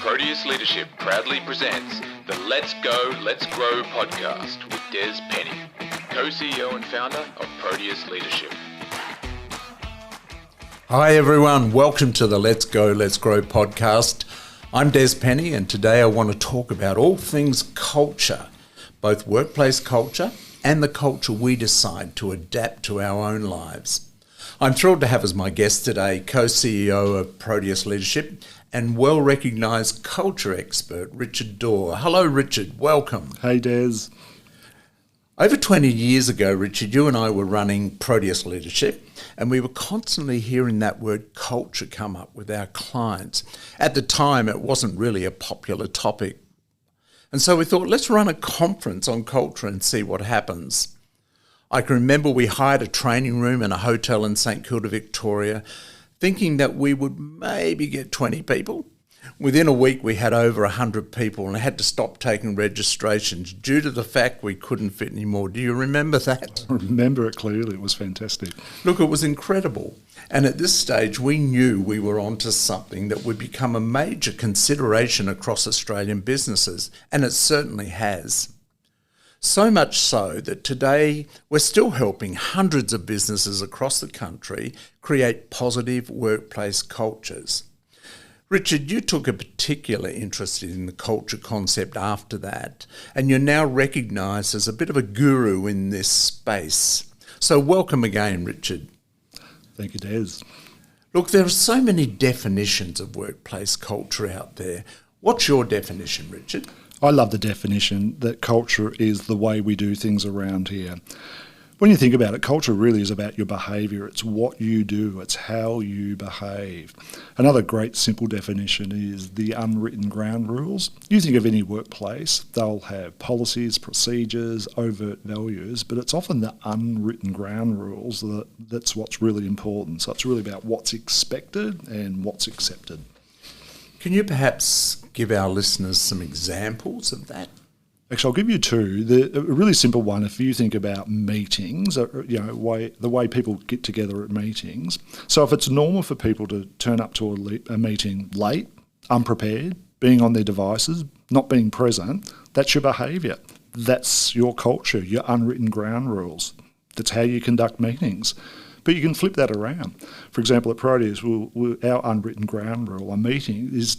Proteus Leadership proudly presents the Let's Go, Let's Grow podcast with Des Penny, co-CEO and founder of Proteus Leadership. Hi everyone, welcome to the Let's Go, Let's Grow podcast. I'm Des Penny, and today I want to talk about all things culture, both workplace culture and the culture we decide to adapt to our own lives. I'm thrilled to have as my guest today co-CEO of Proteus Leadership and well-recognised culture expert Richard Dore. Hello Richard, welcome. Hey Des. Over 20 years ago, Richard, you and I were running Proteus Leadership, and we were constantly hearing that word culture come up with our clients. At the time, it wasn't really a popular topic. And so we thought, let's run a conference on culture and see what happens. I can remember we hired a training room in a hotel in St Kilda, Victoria, thinking that we would maybe get 20 people. Within a week, we had over 100 people and had to stop taking registrations due to the fact we couldn't fit any more. Do you remember that? I remember it clearly. It was fantastic. Look, it was incredible. And at this stage, we knew we were onto something that would become a major consideration across Australian businesses, and it certainly has. So much so that today we're still helping hundreds of businesses across the country create positive workplace cultures. Richard, you took a particular interest in the culture concept after that, and you're now recognised as a bit of a guru in this space. So welcome again, Richard. Thank you, Des. Look, there are so many definitions of workplace culture out there. What's your definition, Richard? I love the definition that culture is the way we do things around here. When you think about it, culture really is about your behaviour. It's what you do. It's how you behave. Another great simple definition is the unwritten ground rules. You think of any workplace, they'll have policies, procedures, overt values, but it's often the unwritten ground rules that's what's really important. So it's really about what's expected and what's accepted. Can you perhaps give our listeners some examples of that? Actually, I'll give you two. A really simple one, if you think about meetings, the way people get together at meetings. So if it's normal for people to turn up to a meeting late, unprepared, being on their devices, not being present, that's your behaviour. That's your culture, your unwritten ground rules. That's how you conduct meetings. But you can flip that around. For example, at Proteus, our unwritten ground rule on meeting is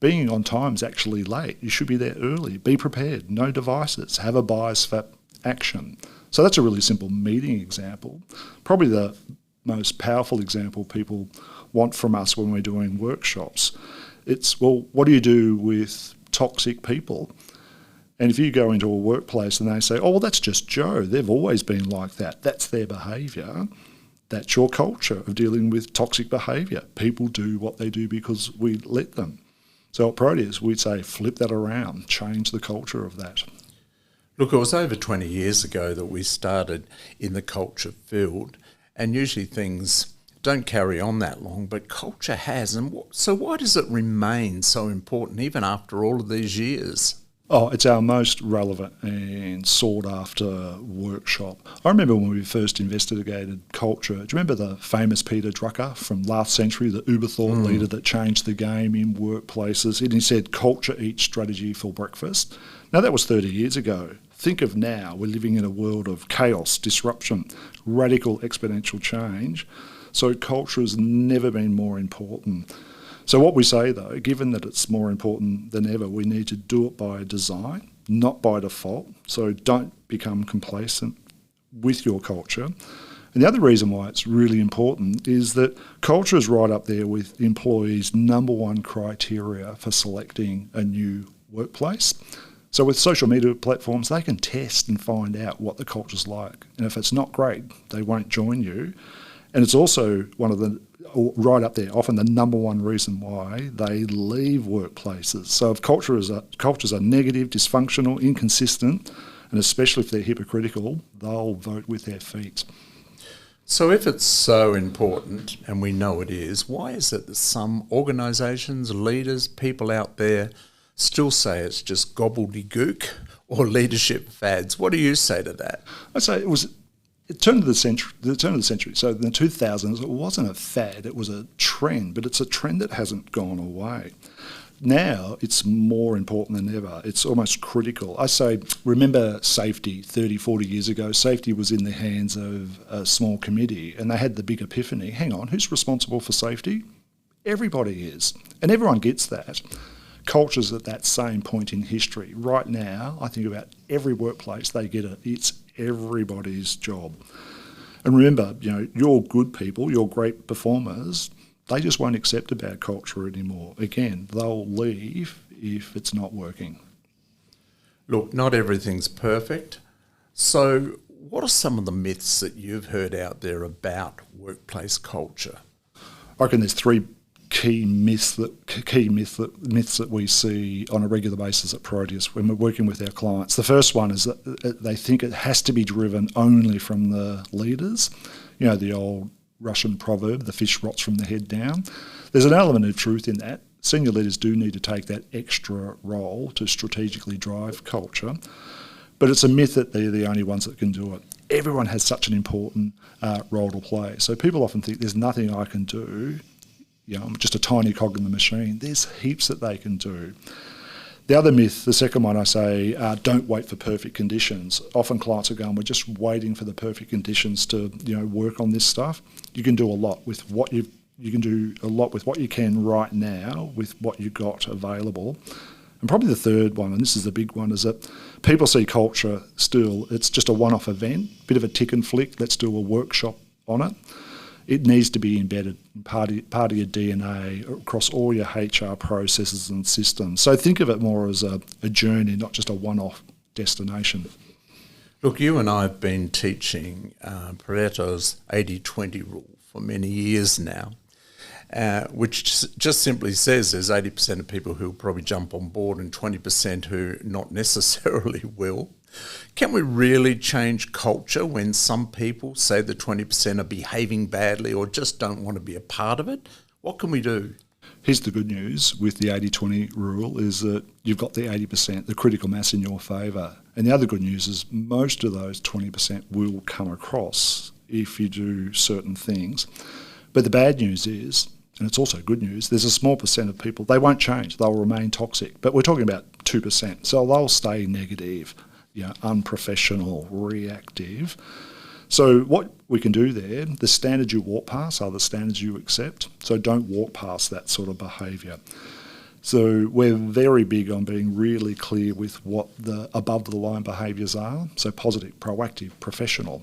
being on time is actually late. You should be there early. Be prepared. No devices. Have a bias for action. So that's a really simple meeting example. Probably the most powerful example people want from us when we're doing workshops. It's, well, what do you do with toxic people? And if you go into a workplace and they say, oh, well, that's just Joe. They've always been like that. That's their behaviour. That's your culture of dealing with toxic behaviour. People do what they do because we let them. So at Proteus, we'd say flip that around, change the culture of that. Look, it was over 20 years ago that we started in the culture field, and usually things don't carry on that long, but culture has. And so why does it remain so important even after all of these years? Oh, it's our most relevant and sought-after workshop. I remember when we first investigated culture. Do you remember the famous Peter Drucker from last century, the uber thought leader that changed the game in workplaces? And he said, culture eats strategy for breakfast. Now, that was 30 years ago. Think of now, we're living in a world of chaos, disruption, radical exponential change. So culture has never been more important. So what we say, though, given that it's more important than ever, we need to do it by design, not by default. So don't become complacent with your culture. And the other reason why it's really important is that culture is right up there with employees' number one criteria for selecting a new workplace. So with social media platforms, they can test and find out what the culture's like. And if it's not great, they won't join you. And it's also one of the right up there, often the number one reason why they leave workplaces. So if cultures are negative, dysfunctional, inconsistent, and especially if they're hypocritical, they'll vote with their feet. So if it's so important, and we know it is, why is it that some organisations, leaders, people out there still say it's just gobbledygook or leadership fads? What do you say to that? I'd say it was the turn of the century. So in the 2000s, it wasn't a fad, it was a trend, but it's a trend that hasn't gone away. now it's more important than ever. It's almost critical. I say, remember safety 30, 40 years ago. Safety was in the hands of a small committee and they had the big epiphany. Hang on, who's responsible for safety? Everybody is. And everyone gets that. Culture's at that same point in history. Right now, I think about every workplace, they get it. It's everybody's job. And remember, you're good people, you're great performers, they just won't accept a bad culture anymore. Again, they'll leave if it's not working. Look, not everything's perfect. So what are some of the myths that you've heard out there about workplace culture? I reckon there's three key myths that we see on a regular basis at Proteus when we're working with our clients. The first one is that they think it has to be driven only from the leaders. The old Russian proverb, the fish rots from the head down. There's an element of truth in that. Senior leaders do need to take that extra role to strategically drive culture, but it's a myth that they're the only ones that can do it. Everyone has such an important role to play. So people often think there's nothing I can do. I'm just a tiny cog in the machine. There's heaps that they can do. The other myth, the second one I say, don't wait for perfect conditions. Often clients are going, we're just waiting for the perfect conditions to work on this stuff. You can do a lot with what you can right now with what you've got available. And probably the third one, and this is the big one, is that people see culture still, it's just a one-off event, bit of a tick and flick, let's do a workshop on it. It needs to be embedded in part of your DNA across all your HR processes and systems. So think of it more as a journey, not just a one-off destination. Look, you and I have been teaching Pareto's 80-20 rule for many years now, which just simply says there's 80% of people who will probably jump on board and 20% who not necessarily will. Can we really change culture when some people say the 20% are behaving badly or just don't want to be a part of it? What can we do? Here's the good news with the 80-20 rule is that you've got the 80%, the critical mass in your favour. And the other good news is most of those 20% will come across if you do certain things. But the bad news is, and it's also good news, there's a small percent of people, they won't change, they'll remain toxic. But we're talking about 2%, so they'll stay negative, unprofessional, reactive. So what we can do there, the standards you walk past are the standards you accept. So don't walk past that sort of behaviour. So we're very big on being really clear with what the above the line behaviours are. So positive, proactive, professional.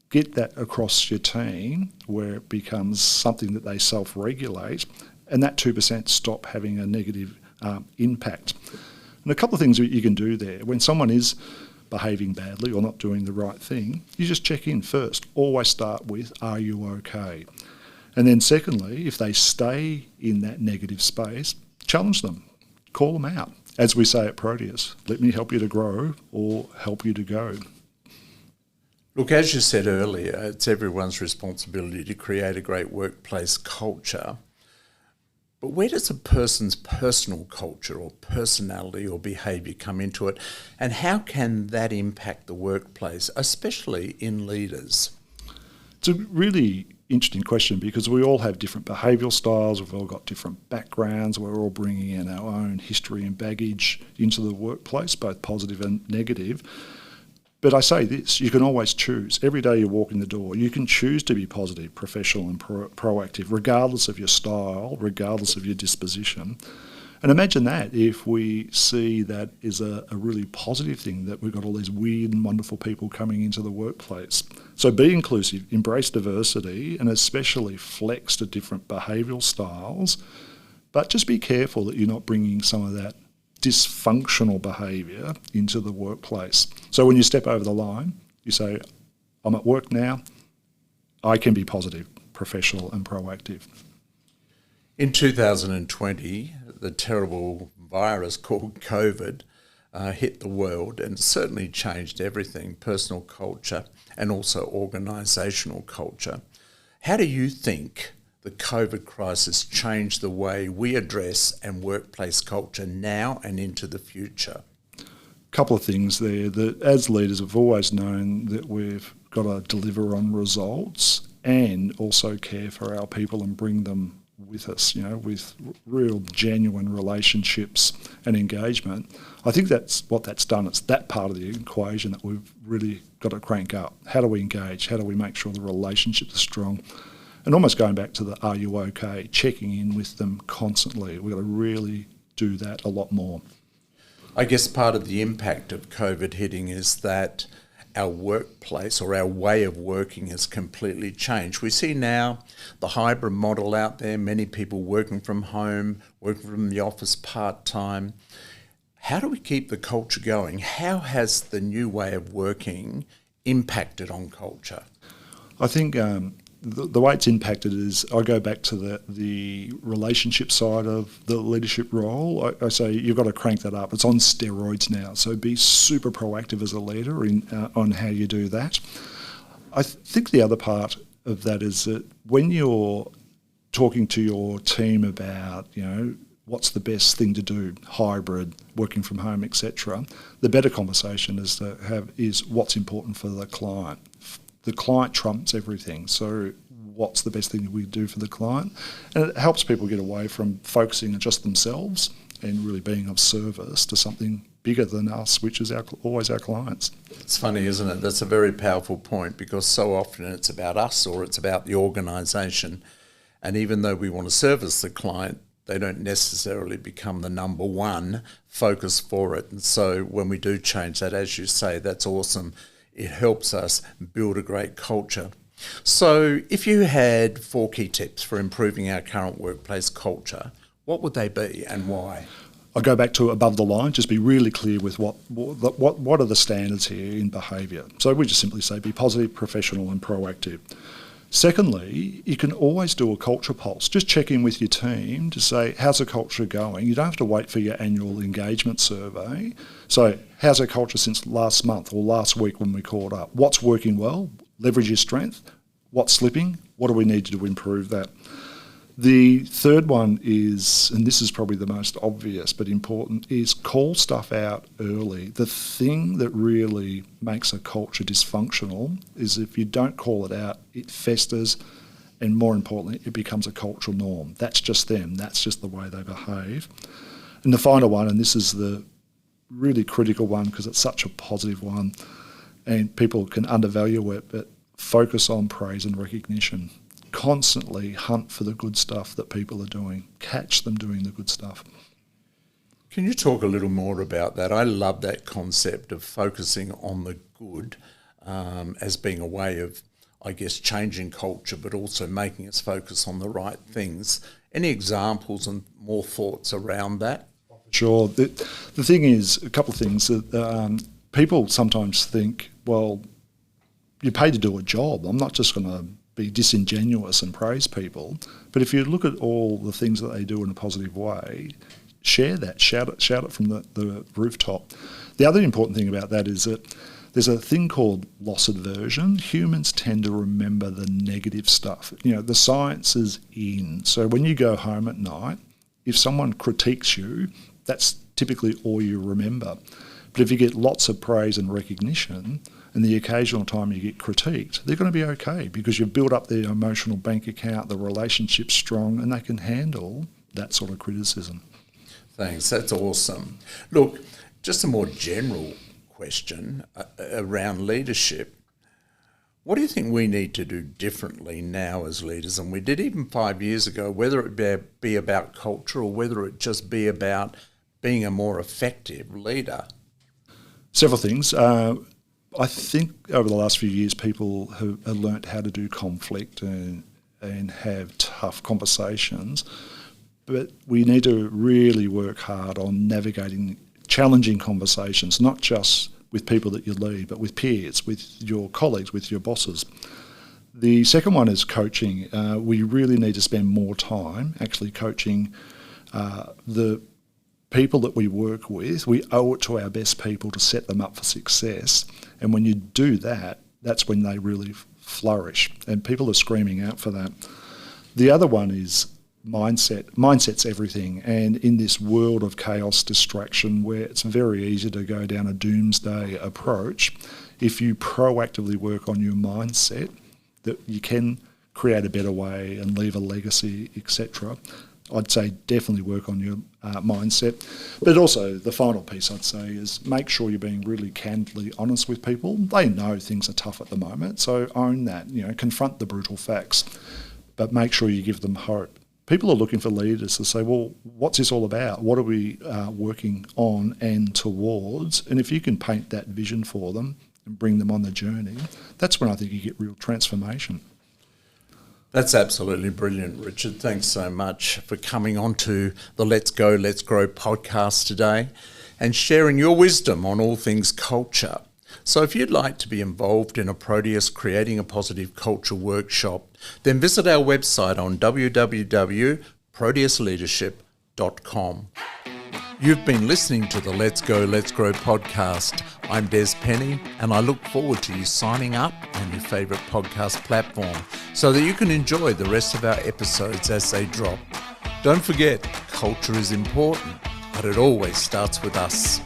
Get that across your team where it becomes something that they self-regulate, and that 2% stop having a negative impact. And a couple of things that you can do there. When someone is behaving badly or not doing the right thing, you just check in first. Always start with, are you okay? And then secondly, if they stay in that negative space, challenge them, call them out. As we say at Proteus, let me help you to grow or help you to go. Look, as you said earlier, it's everyone's responsibility to create a great workplace culture. But where does a person's personal culture or personality or behaviour come into it? And how can that impact the workplace, especially in leaders? It's a really interesting question because we all have different behavioural styles, we've all got different backgrounds, we're all bringing in our own history and baggage into the workplace, both positive and negative. But I say this, you can always choose. Every day you walk in the door, you can choose to be positive, professional and proactive, regardless of your style, regardless of your disposition. And imagine that if we see that as a really positive thing, that we've got all these weird and wonderful people coming into the workplace. So be inclusive, embrace diversity, and especially flex to different behavioural styles. But just be careful that you're not bringing some of that dysfunctional behaviour into the workplace. So when you step over the line, you say, I'm at work now, I can be positive, professional and proactive. In 2020, the terrible virus called COVID hit the world and certainly changed everything, personal culture and also organisational culture. How do you think the COVID crisis changed the way we address and workplace culture now and into the future? A couple of things there. That as leaders, we've always known that we've got to deliver on results and also care for our people and bring them with us, with real genuine relationships and engagement. I think that's what that's done. It's that part of the equation that we've really got to crank up. How do we engage? How do we make sure the relationships are strong? And almost going back to the "Are you okay?" checking in with them constantly. We've got to really do that a lot more. I guess part of the impact of COVID hitting is that our workplace or our way of working has completely changed. We see now the hybrid model out there, many people working from home, working from the office part-time. How do we keep the culture going? How has the new way of working impacted on culture? I think the way it's impacted is, I go back to the relationship side of the leadership role. I say you've got to crank that up. It's on steroids now, so be super proactive as a leader on how you do that. I think the other part of that is that when you're talking to your team about, what's the best thing to do, hybrid, working from home, etc., the better conversation is to have is what's important for the client. The client trumps everything. So what's the best thing that we do for the client? And it helps people get away from focusing on just themselves and really being of service to something bigger than us, which is always our clients. It's funny, isn't it? That's a very powerful point, because so often it's about us or it's about the organisation. And even though we want to service the client, they don't necessarily become the number one focus for it. And so when we do change that, as you say, that's awesome. It helps us build a great culture. So if you had 4 key tips for improving our current workplace culture, what would they be and why? I go back to above the line, just be really clear with what are the standards here in behaviour. So we just simply say be positive, professional and proactive. Secondly, you can always do a culture pulse. Just check in with your team to say, how's the culture going? You don't have to wait for your annual engagement survey. So how's our culture since last month or last week when we caught up? What's working well? Leverage your strength. What's slipping? What do we need to do to improve that? The third one is, and this is probably the most obvious but important, is call stuff out early. The thing that really makes a culture dysfunctional is if you don't call it out, it festers, and more importantly, it becomes a cultural norm. That's just them. That's just the way they behave. And the final one, and this is the really critical one because it's such a positive one, and people can undervalue it, but focus on praise and recognition. Constantly hunt for the good stuff that people are doing. Catch them doing the good stuff. Can you talk a little more about that? I love that concept of focusing on the good as being a way of, I guess, changing culture, but also making us focus on the right things. Any examples and more thoughts around that? Sure. The thing is, a couple of things. That people sometimes think, well, you're paid to do a job. I'm not just going to be disingenuous and praise people. But if you look at all the things that they do in a positive way, share that, shout it from the rooftop. The other important thing about that is that there's a thing called loss aversion. Humans tend to remember the negative stuff. The science is in. So when you go home at night, if someone critiques you, that's typically all you remember. But if you get lots of praise and recognition, and the occasional time you get critiqued, they're going to be okay because you've built up their emotional bank account, the relationship's strong, and they can handle that sort of criticism. Thanks, that's awesome. Look, just a more general question around leadership. What do you think we need to do differently now as leaders than we did even 5 years ago, whether it be about culture or whether it just be about being a more effective leader? Several things. I think over the last few years, people have learnt how to do conflict and have tough conversations. But we need to really work hard on navigating challenging conversations, not just with people that you lead, but with peers, with your colleagues, with your bosses. The second one is coaching. We really need to spend more time actually coaching the people that we work with. We owe it to our best people to set them up for success. And when you do that, that's when they really flourish. And people are screaming out for that. The other one is mindset. Mindset's everything. And in this world of chaos, distraction, where it's very easy to go down a doomsday approach, if you proactively work on your mindset, that you can create a better way and leave a legacy, etc. I'd say definitely work on your mindset. But also the final piece I'd say is make sure you're being really candidly honest with people. They know things are tough at the moment, so own that, confront the brutal facts, but make sure you give them hope. People are looking for leaders to say, well, what's this all about? What are we working on and towards? And if you can paint that vision for them and bring them on the journey, that's when I think you get real transformation. That's absolutely brilliant, Richard. Thanks so much for coming on to the Let's Go, Let's Grow podcast today and sharing your wisdom on all things culture. So if you'd like to be involved in a Proteus Creating a Positive Culture workshop, then visit our website on www.proteusleadership.com. You've been listening to the Let's Go, Let's Grow podcast. I'm Des Penny, and I look forward to you signing up on your favourite podcast platform so that you can enjoy the rest of our episodes as they drop. Don't forget, culture is important, but it always starts with us.